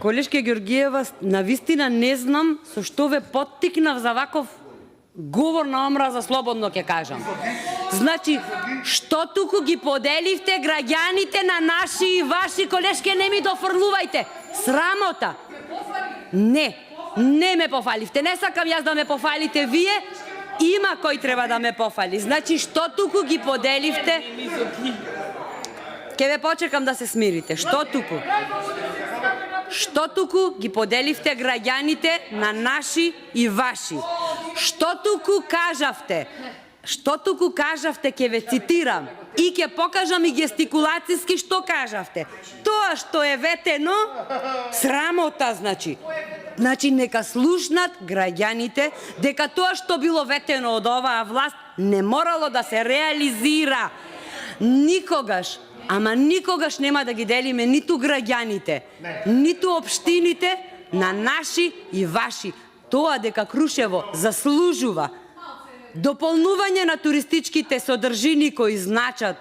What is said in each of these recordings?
Колешке Георгиева, навистина не знам со што ве поттикнав за ваков говор на омраза, слободно ќе кажам. Значи, што туку ги поделивте граѓаните на наши и ваши, колешке, не ми дофрлувајте. Срамота. Не ме пофаливте. Не сакам јас да ме пофалите вие. Има кој треба да ме пофали. Значи, што туку ги поделивте? Ке ве почекам да се смирите. Што туку? Што туку ги поделивте граѓаните на наши и ваши? Што туку кажавте? Што туку кажавте, ке ве цитирам и ке покажам и гестикулацијски што кажавте. Тоа што е ветено, срамота, значи. Значи, нека слушнат граѓаните дека тоа што било ветено од оваа власт не морало да се реализира. Никогаш, ама никогаш нема да ги делиме ниту граѓаните, ниту општините на наши и ваши. Тоа дека Крушево заслужува дополнување на туристичките содржини кои значат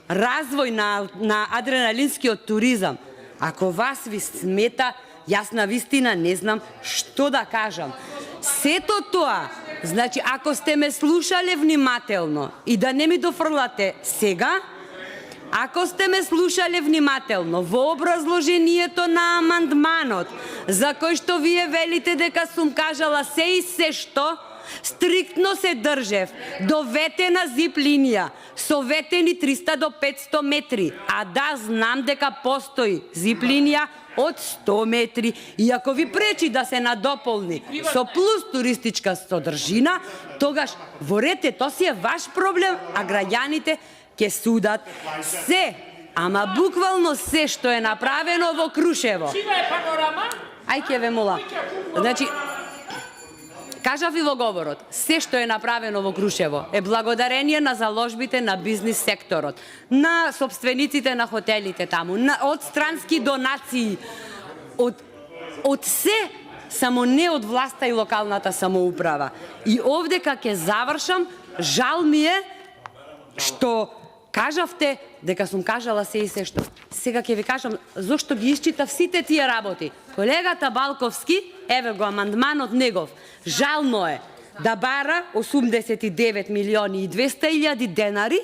развој на адреналинскиот туризам. Ако вас ви смета, јас на вистина не знам што да кажам. Сето тоа, значи, ако сте ме слушале внимателно и да не ми дофрлате сега, ако сте ме слушале внимателно во образложението на амандманот, за кој што вие велите дека сум кажала се и се што, стриктно се држев до ветена зип линија, со ветени 300 до 500 метри, а да знам дека постои зип линија од 100 метри. И ако ви пречи да се надополни со плюс туристичка содржина, тогаш ворете, тоа си е ваш проблем, а граѓаните ќе судат. Се, ама буквално се што е направено во Крушево. Ај ке ве мола. Значи, кажав и во говорот, се што е направено во Крушево е благодарение на заложбите на бизнис секторот, на собствениците на хотелите таму, од странски донации, од се, само не од власта и локалната самоуправа. И овдека ќе завршам, жал ми е што кажавте дека сум кажала се и се што. Сега ќе ви кажам зошто ги исчитав сите тие работи. Колегата Балковски, еве го амандманот негов, жално е да бара 89 милиони и 200 илјади денари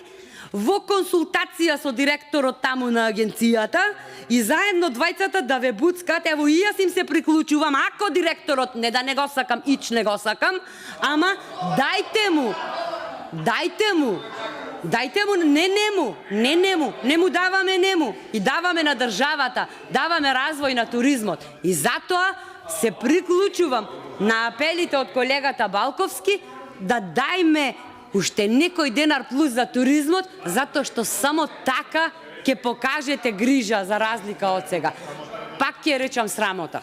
во консултација со директорот таму на агенцијата и заедно двајцата да ве буцкат, ево и јас им се приклучувам, ако директорот не да не го сакам, не го сакам, ама дайте му, не му даваме нему и даваме на државата, даваме развој на туризмот. И затоа се приклучувам на апелите од колегата Балковски да дајме уште некој денар плюс за туризмот, затоа што само така ќе покажете грижа за разлика од сега. Пак ќе речам срамота.